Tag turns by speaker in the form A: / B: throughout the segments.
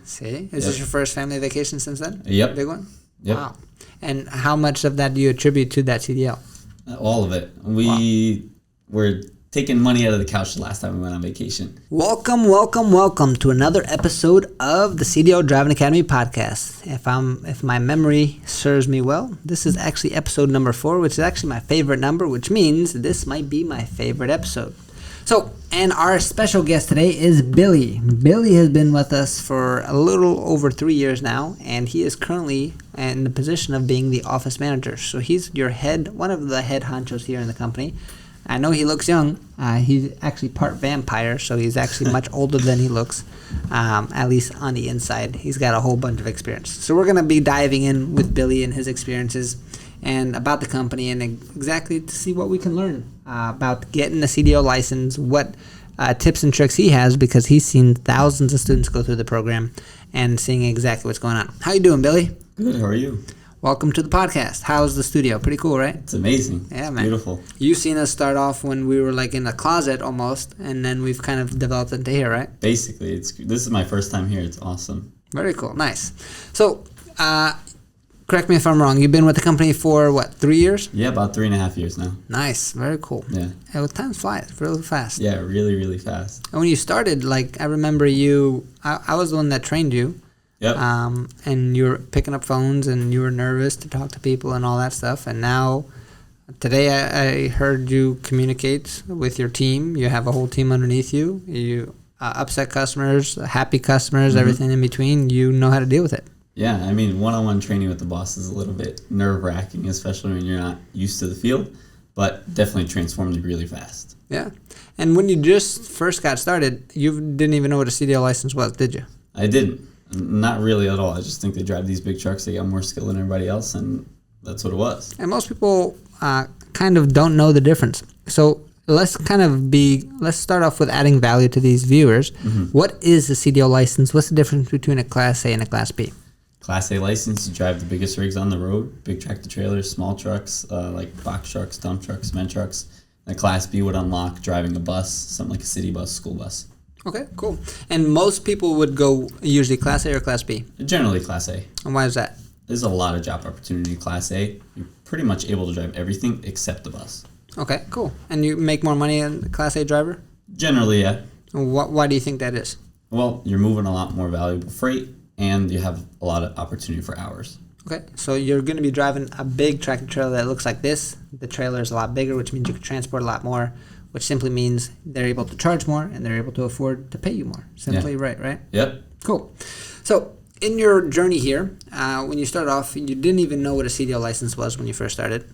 A: See? Is this your first family vacation since then?
B: Yep.
A: Big one?
B: Yep.
A: Wow. And how much of that do you attribute to that CDL?
B: All of it. We were taking money out of the couch the last time we went on vacation.
A: Welcome to another episode of the CDL Driving Academy podcast. If my memory serves me well, this is actually episode number 4, which is actually my favorite number, which means this might be my favorite episode. So, and our special guest today is Billy. Billy has been with us for a little over 3 years now, and he is currently in the position of being the office manager. So he's one of the head honchos here in the company. I know he looks young. He's actually part vampire, so he's actually much older than he looks, at least on the inside. He's got a whole bunch of experience. So we're going to be diving in with Billy and his experiences and about the company and exactly to see what we can learn about getting a CDL license, what tips and tricks he has, because he's seen thousands of students go through the program and seeing exactly what's going on. How you doing, Billy?
B: Good. How are you?
A: Welcome to the podcast. How's the studio? Pretty cool, right?
B: It's amazing.
A: Yeah, man.
B: Beautiful.
A: You've seen us start off when we were like in a closet almost, and then we've kind of developed into here, right?
B: Basically, this is my first time here. It's awesome.
A: Very cool. Nice. So, correct me if I'm wrong. You've been with the company for, 3 years?
B: Yeah, about 3.5 years now.
A: Nice. Very cool.
B: Yeah.
A: Well, time flies really fast.
B: Yeah, really, really fast.
A: And when you started, I remember I was the one that trained you.
B: Yep.
A: And you were picking up phones and you were nervous to talk to people and all that stuff. And now, today I heard you communicate with your team. You have a whole team underneath you. You upset customers, happy customers, everything in between. You know how to deal with it.
B: Yeah, I mean, one-on-one training with the boss is a little bit nerve-wracking, especially when you're not used to the field, but definitely transformed you really fast.
A: Yeah. And when you just first got started, you didn't even know what a CDL license was, did you?
B: I didn't. Not really at all. I just think they drive these big trucks. They got more skill than everybody else, and that's what it was.
A: And most people kind of don't know the difference. So let's start off with adding value to these viewers. Mm-hmm. What is a CDL license? What's the difference between a Class A and a Class B?
B: Class A license, you drive the biggest rigs on the road, big tractor trailers, small trucks, like box trucks, dump trucks, cement trucks. And a Class B would unlock driving a bus, something like a city bus, school bus.
A: Okay, cool. And most people would go usually Class A or Class B?
B: Generally Class A.
A: And why is that?
B: There's a lot of job opportunity in Class A. You're pretty much able to drive everything except the bus.
A: Okay, cool. And you make more money than a Class A driver?
B: Generally, yeah.
A: Why do you think that is?
B: Well, you're moving a lot more valuable freight, and you have a lot of opportunity for hours.
A: Okay, so you're going to be driving a big tractor trailer that looks like this. The trailer is a lot bigger, which means you can transport a lot more, which simply means they're able to charge more and they're able to afford to pay you more. Simply right?
B: Yep.
A: Cool. So in your journey here, when you started off, you didn't even know what a CDL license was when you first started.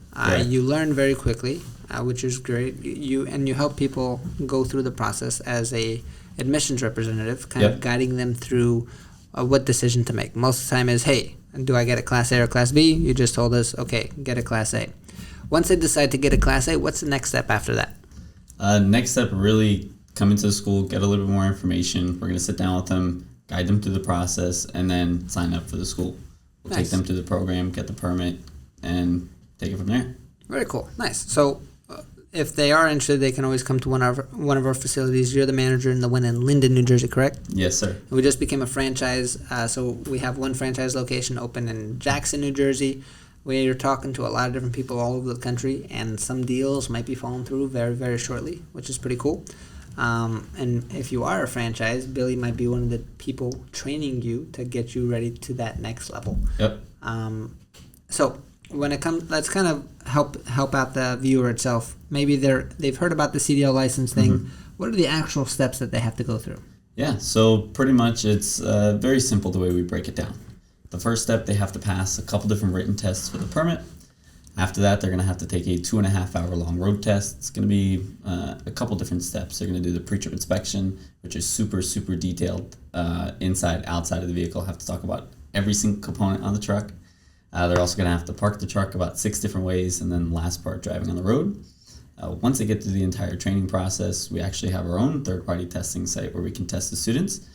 A: You learned very quickly, which is great. You help people go through the process as a admissions representative, kind of guiding them through what decision to make. Most of the time is, hey, do I get a Class A or Class B? You just told us, okay, get a Class A. Once they decide to get a Class A, what's the next step after that?
B: Next step, really come into the school, get a little bit more information. We're going to sit down with them, guide them through the process, and then sign up for the school. We'll take them through the program, get the permit, and take it from there.
A: Very cool. Nice. So if they are interested, they can always come to one of our facilities. You're the manager in the one in Linden, New Jersey, correct?
B: Yes, sir.
A: We just became a franchise, so we have one franchise location open in Jackson, New Jersey. We're talking to a lot of different people all over the country, and some deals might be falling through very, very shortly, which is pretty cool. And if you are a franchise, Billy might be one of the people training you to get you ready to that next level.
B: Yep.
A: So when it comes, let's kind of help out the viewer itself. Maybe they've heard about the CDL license thing. Mm-hmm. What are the actual steps that they have to go through? Yeah,
B: so pretty much it's very simple the way we break it down. The first step, they have to pass a couple different written tests for the permit. After that, they're going to have to take a 2.5-hour long road test. It's going to be a couple different steps. They're going to do the pre-trip inspection, which is super, super detailed, inside, outside of the vehicle. Have to talk about every single component on the truck. They're also going to have to park the truck about 6 different ways, and then the last part, driving on the road. Once they get through the entire training process, we actually have our own third-party testing site where we can test the students.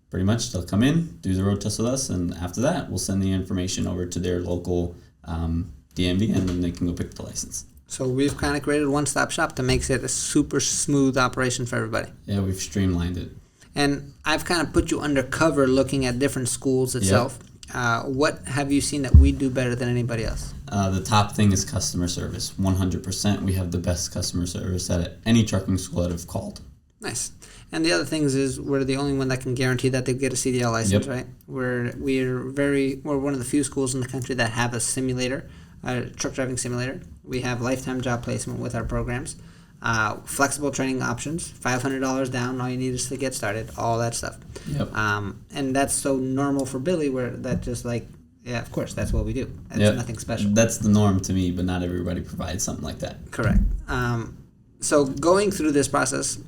B: Pretty much, they'll come in, do the road test with us, and after that, we'll send the information over to their local DMV, and then they can go pick the license.
A: So we've kind of created a one-stop shop to make it a super smooth operation for everybody.
B: Yeah, we've streamlined it.
A: And I've kind of put you undercover looking at different schools itself. What have you seen that we do better than anybody else?
B: The top thing is customer service. 100%. We have the best customer service at any trucking school that have called.
A: Nice. And the other things is we're the only one that can guarantee that they get a CDL license, right? We're one of the few schools in the country that have a simulator, a truck driving simulator. We have lifetime job placement with our programs, flexible training options, $500 down. All you need is to get started. All that stuff.
B: Yep.
A: And that's so normal for Billy, where that just like, yeah, of course, that's what we do. That's nothing special.
B: That's the norm to me, but not everybody provides something like that.
A: Correct. So going through this process,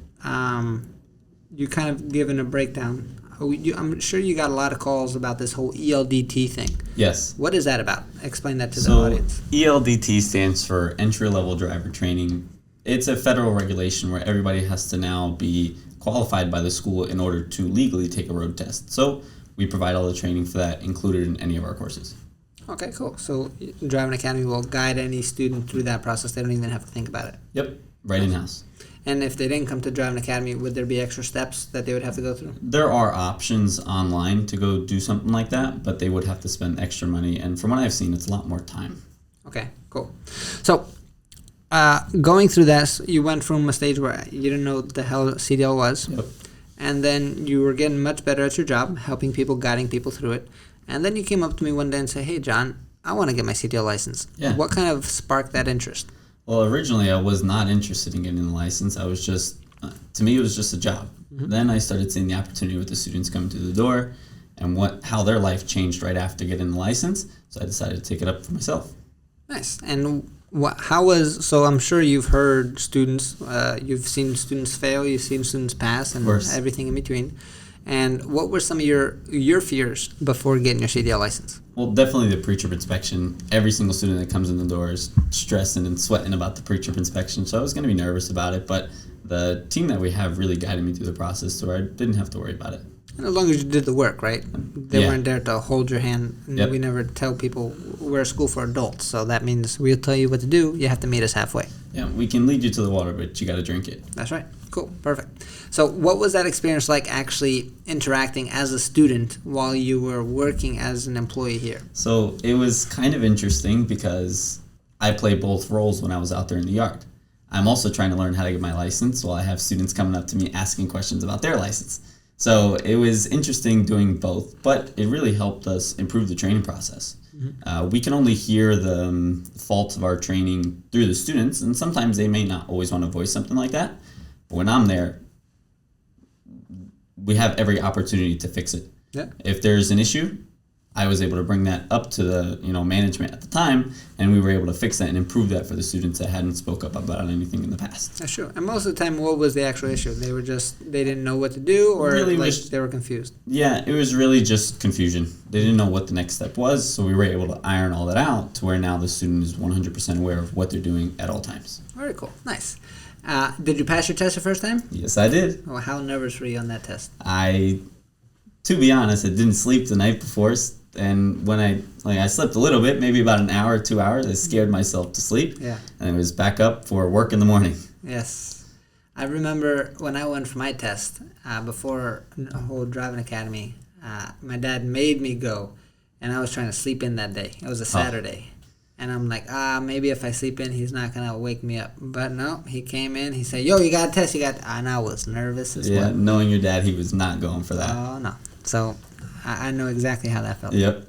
A: you kind of given a breakdown. I'm sure you got a lot of calls about this whole ELDT thing.
B: Yes.
A: What is that about? Explain that to the audience.
B: ELDT stands for Entry-Level Driver Training. It's a federal regulation where everybody has to now be qualified by the school in order to legally take a road test. So we provide all the training for that included in any of our courses.
A: Okay, cool. So Driving Academy will guide any student through that process. They don't even have to think about it.
B: Yep, right in-house.
A: And if they didn't come to Driving Academy, would there be extra steps that they would have to go through?
B: There are options online to go do something like that, but they would have to spend extra money. And from what I've seen, it's a lot more time.
A: Okay, cool. So going through this, you went from a stage where you didn't know what the hell CDL was.
B: Yep.
A: And then you were getting much better at your job, helping people, guiding people through it. And then you came up to me one day and said, hey, John, I want to get my CDL license.
B: Yeah.
A: What kind of sparked that interest?
B: Well, originally I was not interested in getting the license. I was just, to me, it was just a job. Mm-hmm. Then I started seeing the opportunity with the students coming through the door and how their life changed right after getting the license. So I decided to take it up for myself.
A: Nice. And so I'm sure you've heard students, you've seen students fail, you've seen students pass, and everything in between. And what were some of your fears before getting your CDL license?
B: Well, definitely the pre-trip inspection. Every single student that comes in the door is stressing and sweating about the pre-trip inspection, so I was going to be nervous about it, but the team that we have really guided me through the process, so I didn't have to worry about it.
A: And as long as you did the work, right? They weren't there to hold your hand. And we never tell people we're a school for adults, so that means we'll tell you what to do. You have to meet us halfway.
B: Yeah, we can lead you to the water, but you got to drink it.
A: That's right. Cool. Perfect. So what was that experience like actually interacting as a student while you were working as an employee here?
B: So it was kind of interesting because I play both roles when I was out there in the yard. I'm also trying to learn how to get my license while I have students coming up to me asking questions about their license. So it was interesting doing both, but it really helped us improve the training process. Mm-hmm. We can only hear the faults of our training through the students, and sometimes they may not always want to voice something like that. But when I'm there, we have every opportunity to fix it.
A: Yeah.
B: If there's an issue, I was able to bring that up to the management at the time, and we were able to fix that and improve that for the students that hadn't spoke up about anything in the past.
A: That's true. And most of the time, what was the actual issue? They didn't know what to do, or really they were confused?
B: Yeah, it was really just confusion. They didn't know what the next step was, so we were able to iron all that out to where now the student is 100% aware of what they're doing at all times.
A: Very cool. Nice. Did you pass your test the first time?
B: Yes, I did.
A: Oh, how nervous were you on that test?
B: To be honest, I didn't sleep the night before, and when I slept a little bit, maybe about an hour, 2 hours, I scared myself to sleep.
A: Yeah.
B: And it was back up for work in the morning.
A: Yes. I remember when I went for my test, before the whole Driving Academy, my dad made me go, and I was trying to sleep in that day. It was a Saturday. And I'm like, maybe if I sleep in, he's not going to wake me up. But no, he came in, he said, yo, you got a test, and I was nervous as well.
B: Yeah, knowing your dad, he was not going for that.
A: Oh, no. So I know exactly how that felt.
B: Yep.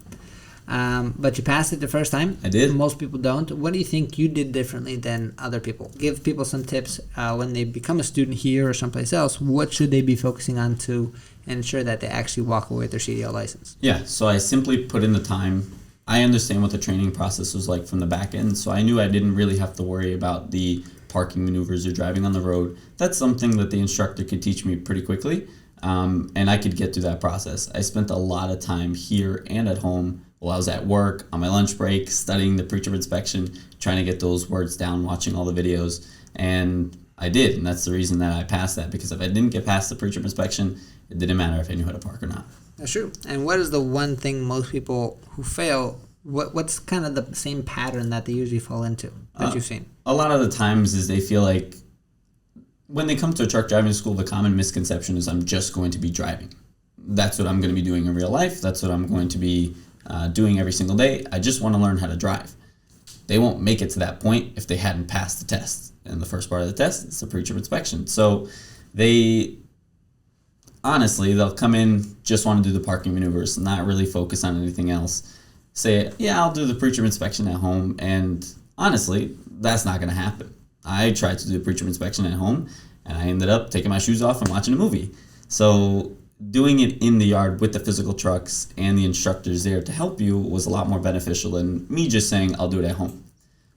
A: But you passed it the first time.
B: I did.
A: Most people don't. What do you think you did differently than other people? Give people some tips when they become a student here or someplace else. What should they be focusing on to ensure that they actually walk away with their CDL license?
B: Yeah, so I simply put in the time. I understand what the training process was like from the back end, so I knew I didn't really have to worry about the parking maneuvers or driving on the road. That's something that the instructor could teach me pretty quickly, and I could get through that process. I spent a lot of time here and at home while I was at work, on my lunch break, studying the pre-trip inspection, trying to get those words down, watching all the videos, and I did, and that's the reason that I passed that, because if I didn't get past the pre-trip inspection, it didn't matter if I knew how to park or not.
A: That's true. And what is the one thing most people who fail, what's kind of the same pattern that they usually fall into that you've seen?
B: A lot of the times is they feel like when they come to a truck driving school, the common misconception is I'm just going to be driving. That's what I'm going to be doing in real life. That's what I'm going to be doing every single day. I just want to learn how to drive. They won't make it to that point if they hadn't passed the test. And the first part of the test is the pre-trip inspection. So they'll come in, just want to do the parking maneuvers, not really focus on anything else. Say, yeah, I'll do the pre-trip inspection at home. And honestly, that's not going to happen. I tried to do the pre-trip inspection at home, and I ended up taking my shoes off and watching a movie. So doing it in the yard with the physical trucks and the instructors there to help you was a lot more beneficial than me just saying, I'll do it at home.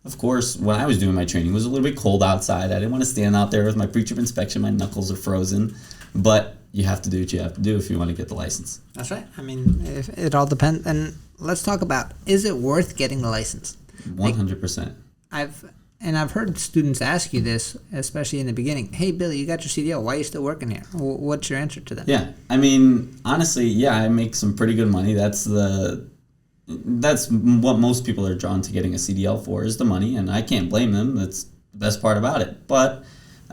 B: Of course, when I was doing my training, it was a little bit cold outside. I didn't want to stand out there with my pre-trip inspection. My knuckles are frozen. But you have to do what you have to do if you want to get the license.
A: That's right. I mean, it all depends. And let's talk about, is it worth getting the license?
B: 100%.
A: I've heard students ask you this, especially in the beginning. Hey, Billy, you got your CDL. Why are you still working here? What's your answer to that?
B: Yeah. I mean, honestly, yeah, I make some pretty good money. That's what most people are drawn to getting a CDL for, is the money, and I can't blame them. That's the best part about it. But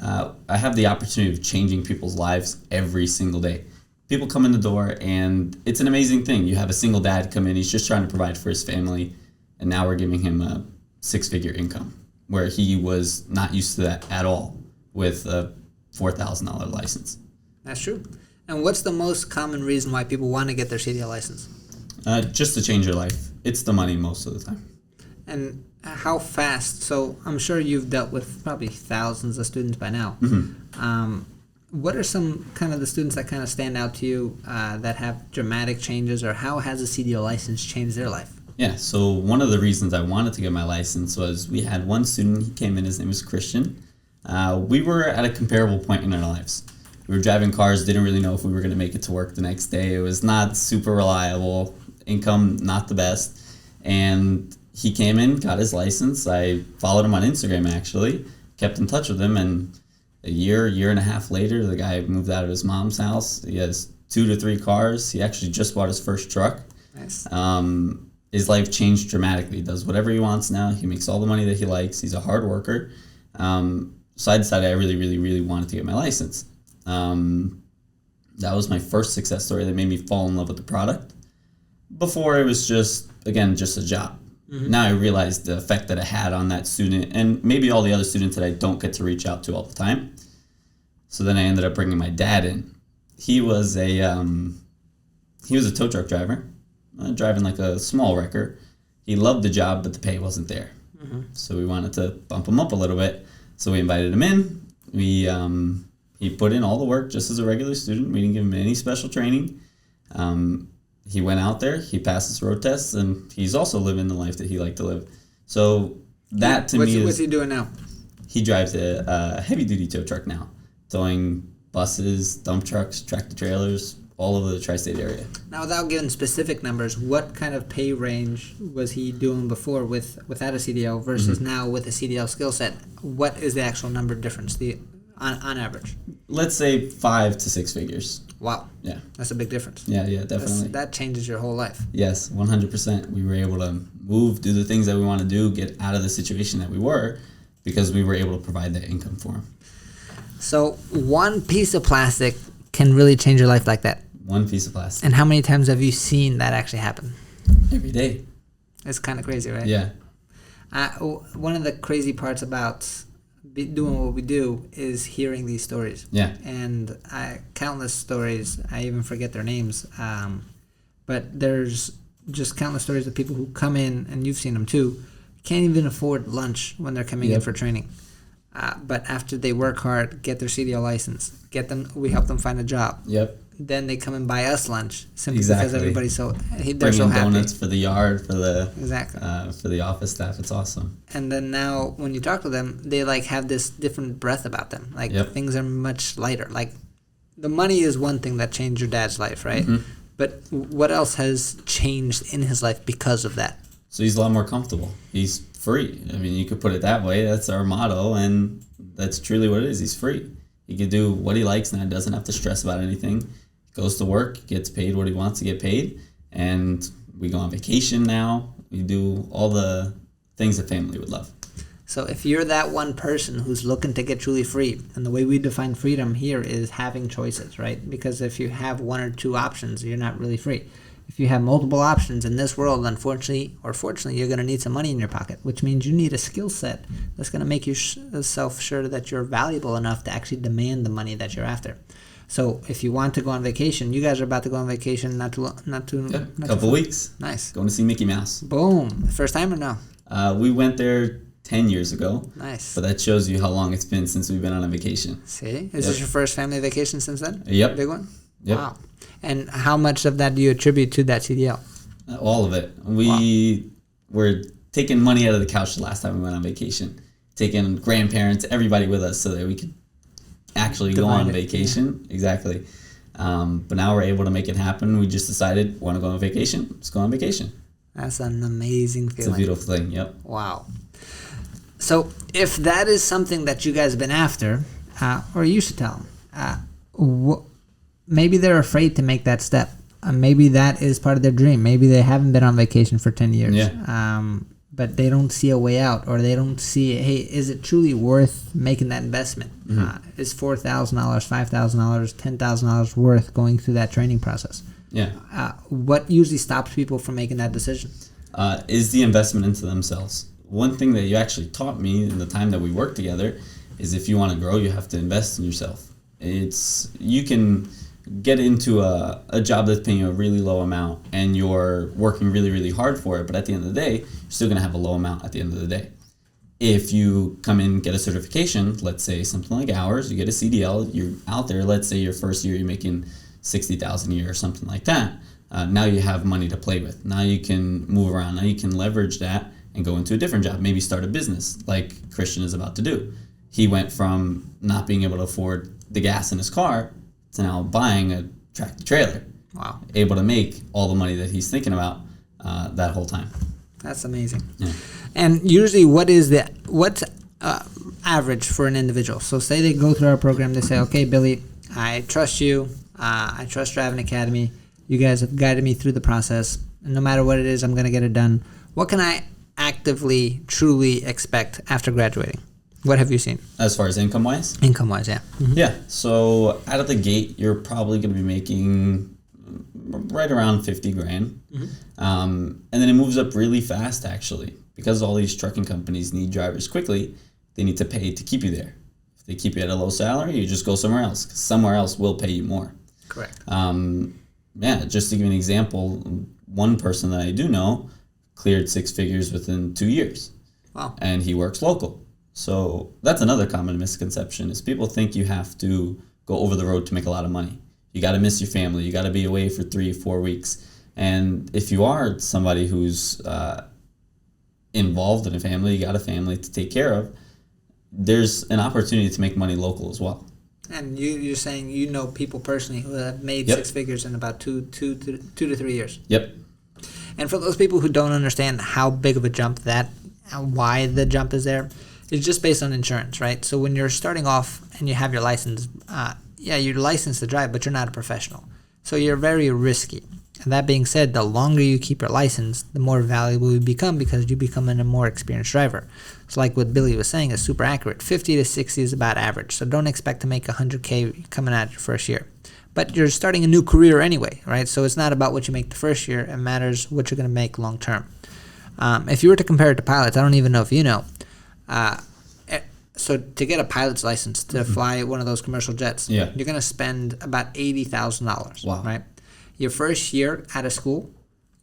B: I have the opportunity of changing people's lives every single day. People come in the door, and it's an amazing thing. You have a single dad come in. He's just trying to provide for his family, and now we're giving him a six-figure income, where he was not used to that at all with a $4,000 license.
A: That's true. And what's the most common reason why people want to get their CDL license?
B: Just to change your life. It's the money most of the time.
A: And how fast? So I'm sure you've dealt with probably thousands of students by now.
B: Mm-hmm.
A: What are some kind of the students that kind of stand out to you that have dramatic changes, or how has a CDL license changed their life?
B: Yeah, so one of the reasons I wanted to get my license was we had one student, he came in, his name was Christian. We were at a comparable point in our lives. We were driving cars, didn't really know if we were going to make it to work the next day. It was not super reliable, income not the best. And he came in, got his license. I followed him on Instagram, actually, kept in touch with him, and a year and a half later, the guy moved out of his mom's house. He has 2 to 3 cars. He actually just bought his first truck.
A: Nice.
B: His life changed dramatically. He does whatever he wants now. He makes all the money that he likes. He's a hard worker. So I decided I really, really, really wanted to get my license. That was my first success story that made me fall in love with the product. Before, it was just a job. Mm-hmm. Now I realized the effect that it had on that student, and maybe all the other students that I don't get to reach out to all the time. So then I ended up bringing my dad in. He was a tow truck driver, driving like a small wrecker. He loved the job, but the pay wasn't there. Mm-hmm. So we wanted to bump him up a little bit. So we invited him in. He put in all the work just as a regular student. We didn't give him any special training. He went out there, he passed his road tests, and he's also living the life that he liked to live. So that to me is...
A: What's he doing now?
B: He drives a heavy-duty tow truck now, towing buses, dump trucks, tractor-trailers, all over the tri-state area.
A: Now, without giving specific numbers, what kind of pay range was he doing before without a CDL versus now with a CDL skill set? What is the actual number difference on average?
B: Let's say 5 to 6 figures.
A: Wow.
B: Yeah.
A: That's a big difference.
B: Yeah, definitely.
A: That changes your whole life.
B: Yes, 100%. We were able to move, do the things that we want to do, get out of the situation that we were, because we were able to provide that income for him.
A: So one piece of plastic can really change your life like that.
B: One piece of plastic.
A: And how many times have you seen that actually happen?
B: Every day.
A: It's kind of crazy, right?
B: Yeah.
A: One of the crazy parts about doing what we do is hearing these stories.
B: Yeah.
A: And countless stories, I even forget their names, but there's just countless stories of people who come in, and you've seen them too, can't even afford lunch when they're coming in for training. But after they work hard, get their CDL license, we help them find a job.
B: Yep.
A: Then they come and buy us lunch simply because everybody's they're
B: Bringing
A: so happy.
B: donuts for the yard, for the
A: exactly
B: for the office staff. It's awesome.
A: And then now, when you talk to them, they like have this different breath about them. Like things are much lighter. Like the money is one thing that changed your dad's life, right? Mm-hmm. But what else has changed in his life because of that?
B: So he's a lot more comfortable. He's free. I mean, you could put it that way. That's our motto, and that's truly what it is. He's free. He can do what he likes now. Doesn't have to stress about anything. Goes to work, gets paid what he wants to get paid, and we go on vacation now. We do all the things that family would love.
A: So if you're that one person who's looking to get truly free, and the way we define freedom here is having choices, right? Because if you have one or two options, you're not really free. If you have multiple options in this world, unfortunately or fortunately, you're going to need some money in your pocket, which means you need a skill set that's going to make yourself sure that you're valuable enough to actually demand the money that you're after. So if you want to go on vacation, you guys are about to go on vacation not too
B: couple weeks.
A: Nice.
B: Going to see Mickey Mouse.
A: Boom. First time or no?
B: We went there 10 years ago.
A: Nice.
B: But that shows you how long it's been since we've been on a vacation.
A: See? Is this your first family vacation since then?
B: Yep.
A: Big one?
B: Yep.
A: Wow. And how much of that do you attribute to that CDL?
B: All of it. We were taking money out of the couch the last time we went on vacation. Taking grandparents, everybody with us so that we could actually go on vacation. Yeah. Exactly. But now we're able to make it happen. We just decided, want to go on vacation? Let's go on vacation.
A: That's an amazing feeling.
B: It's a beautiful thing, yep.
A: Wow. So if that is something that you guys have been after, or you should tell them, maybe they're afraid to make that step. Maybe that is part of their dream. Maybe they haven't been on vacation for 10 years.
B: Yeah.
A: But they don't see a way out, or they don't see, hey, is it truly worth making that investment? Mm-hmm. Is $4,000, $5,000, $10,000 worth going through that training process?
B: Yeah.
A: What usually stops people from making that decision?
B: Is the investment into themselves. One thing that you actually taught me in the time that we worked together is if you want to grow, you have to invest in yourself. You can get into a job that's paying you a really low amount and you're working really, really hard for it, but at the end of the day, you're still going to have a low amount at the end of the day. If you come in, get a certification, let's say something like ours, you get a CDL, you're out there, let's say your first year you're making $60,000 a year or something like that. Now you have money to play with. Now you can move around. Now you can leverage that and go into a different job. Maybe start a business like Christian is about to do. He went from not being able to afford the gas in his car to now buying a tractor trailer.
A: Wow.
B: Able to make all the money that he's thinking about that whole time.
A: That's amazing.
B: Yeah.
A: And usually what's average for an individual? So say they go through our program, they say, okay, Billy, I trust you. I trust Driving Academy. You guys have guided me through the process. And no matter what it is, I'm going to get it done. What can I actively, truly expect after graduating? What have you seen? As
B: far as income-wise?
A: Income-wise, yeah. Mm-hmm.
B: Yeah. So out of the gate, you're probably going to be making right around $50,000. Mm-hmm. And then it moves up really fast, actually. Because all these trucking companies need drivers quickly, they need to pay to keep you there. If they keep you at a low salary, you just go somewhere else. 'Cause somewhere else will pay you more.
A: Correct.
B: Yeah, just to give you an example, one person that I do know cleared 6 figures within 2 years.
A: Wow.
B: And he works local. So that's another common misconception is people think you have to go over the road to make a lot of money. You got to miss your family. You got to be away for 3-4 weeks. And if you are somebody who's involved in a family, you got a family to take care of, there's an opportunity to make money local as well.
A: And you're saying you know people personally who have made
B: Yep.
A: 6 figures in about 2 to 3 years.
B: Yep.
A: And for those people who don't understand how big of a jump why the jump is there, it's just based on insurance, right? So when you're starting off and you have your license, you're licensed to drive, but you're not a professional. So you're very risky. And that being said, the longer you keep your license, the more valuable you become because you become a more experienced driver. So like what Billy was saying is super accurate. 50 to 60 is about average. So don't expect to make $100K coming out your first year. But you're starting a new career anyway, right? So it's not about what you make the first year. It matters what you're going to make long term. If you were to compare it to pilots, I don't even know if you know. So to get a pilot's license to fly one of those commercial jets, you're going to spend about $80,000,
B: wow.
A: right? Your first year out of school,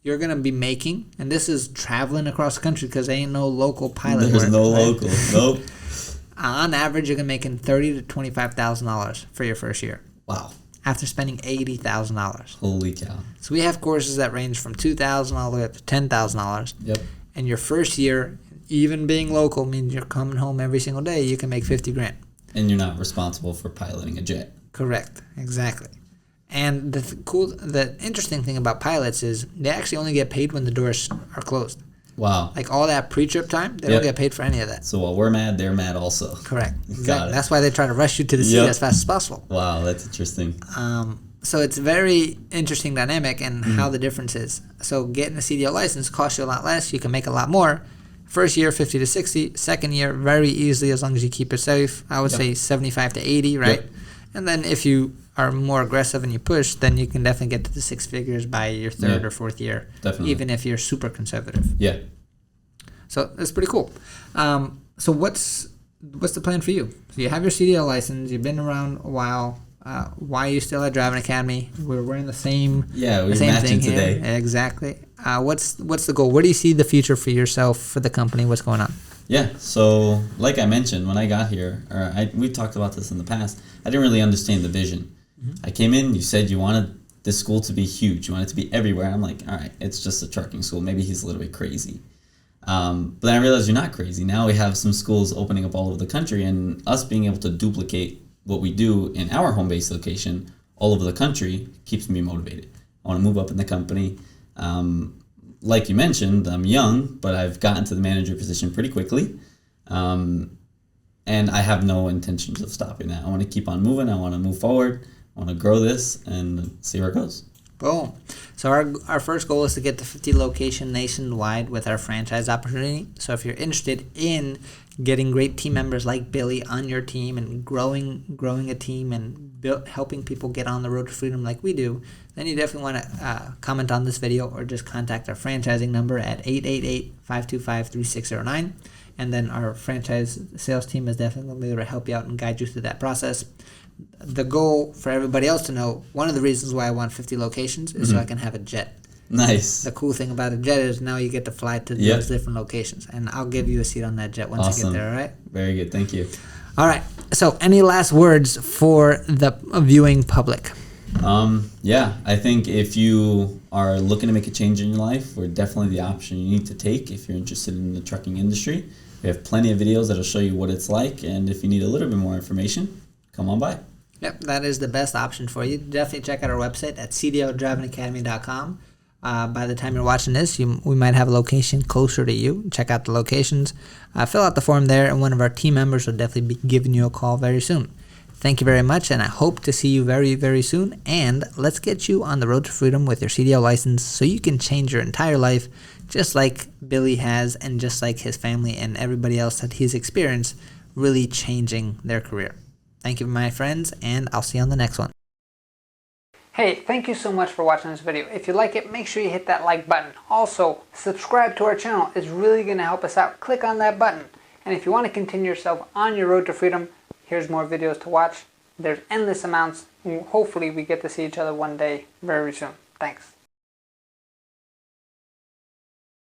A: you're going to be making, and this is traveling across the country because there ain't no local pilot.
B: There's no local. Nope.
A: On average, you're going to be making $30,000 to $25,000 for your first year.
B: Wow.
A: After spending $80,000.
B: Holy cow.
A: So we have courses that range from $2,000 all the way up to $10,000.
B: Yep.
A: And your first year, even being local, means you're coming home every single day, you can make $50,000.
B: And you're not responsible for piloting a jet.
A: Correct. Exactly. And the interesting thing about pilots is they actually only get paid when the doors are closed.
B: Wow.
A: Like all that pre-trip time, they don't get paid for any of that.
B: So while we're mad, they're mad also.
A: Correct. Exactly.
B: Got it.
A: That's why they try to rush you to the seat as fast as possible.
B: Wow, that's interesting.
A: So it's a very interesting dynamic and how the difference is. So getting a CDL license costs you a lot less. You can make a lot more. First year, 50 to 60. Second year, very easily, as long as you keep it safe. I would say 75 to 80, right?
B: Yep.
A: And then if you are more aggressive and you push, then you can definitely get to the six figures by your third or fourth year.
B: Definitely.
A: Even if you're super conservative.
B: Yeah.
A: So that's pretty cool. So what's the plan for you? So you have your CDL license. You've been around a while. Why are you still at Driving Academy? We're wearing the same
B: matching
A: thing here.
B: today.
A: Exactly. What's the goal? Where do you see the future for yourself, for the company? What's going on?
B: Yeah, so like I mentioned, when I got here, we talked about this in the past, I didn't really understand the vision. I came in, you said you wanted this school to be huge. You want it to be everywhere. I'm like, all right, it's just a trucking school. Maybe he's a little bit crazy. But then I realized you're not crazy. Now we have some schools opening up all over the country, and us being able to duplicate what we do in our home base location all over the country keeps me motivated. I want to move up in the company. Like you mentioned, I'm young, but I've gotten to the manager position pretty quickly. And I have no intentions of stopping that. I want to keep on moving. I want to move forward. I want to grow this and see where it goes.
A: Boom. So our first goal is to get to 50 location nationwide with our franchise opportunity. So if you're interested in getting great team members like Billy on your team and growing a team and helping people get on the road to freedom like we do, then you definitely want to comment on this video or just contact our franchising number at 888-525-3609. And then our franchise sales team is definitely going to be able to help you out and guide you through that process. The goal for everybody else to know, one of the reasons why I want 50 locations is so I can have a jet.
B: Nice.
A: The cool thing about a jet is now you get to fly to those different locations. And I'll give you a seat on that jet once you get there, all right?
B: Very good. Thank you.
A: All right. So any last words for the viewing public?
B: Yeah, I think if you are looking to make a change in your life, we're definitely the option you need to take if you're interested in the trucking industry. We have plenty of videos that'll show you what it's like, and if you need a little bit more information, come on by.
A: Yep, that is the best option for you. Definitely check out our website at cdldrivingacademy.com. By the time you're watching this, we might have a location closer to you. Check out the locations. Fill out the form there, and one of our team members will definitely be giving you a call very soon. Thank you very much, and I hope to see you very, very soon. And let's get you on the road to freedom with your CDL license so you can change your entire life just like Billy has and just like his family and everybody else that he's experienced, really changing their career. Thank you, my friends, and I'll see you on the next one. Hey, thank you so much for watching this video. If you like it, make sure you hit that like button. Also, subscribe to our channel. It's really going to help us out. Click on that button. And if you want to continue yourself on your road to freedom, here's more videos to watch. There's endless amounts. Hopefully we get to see each other one day very soon. Thanks.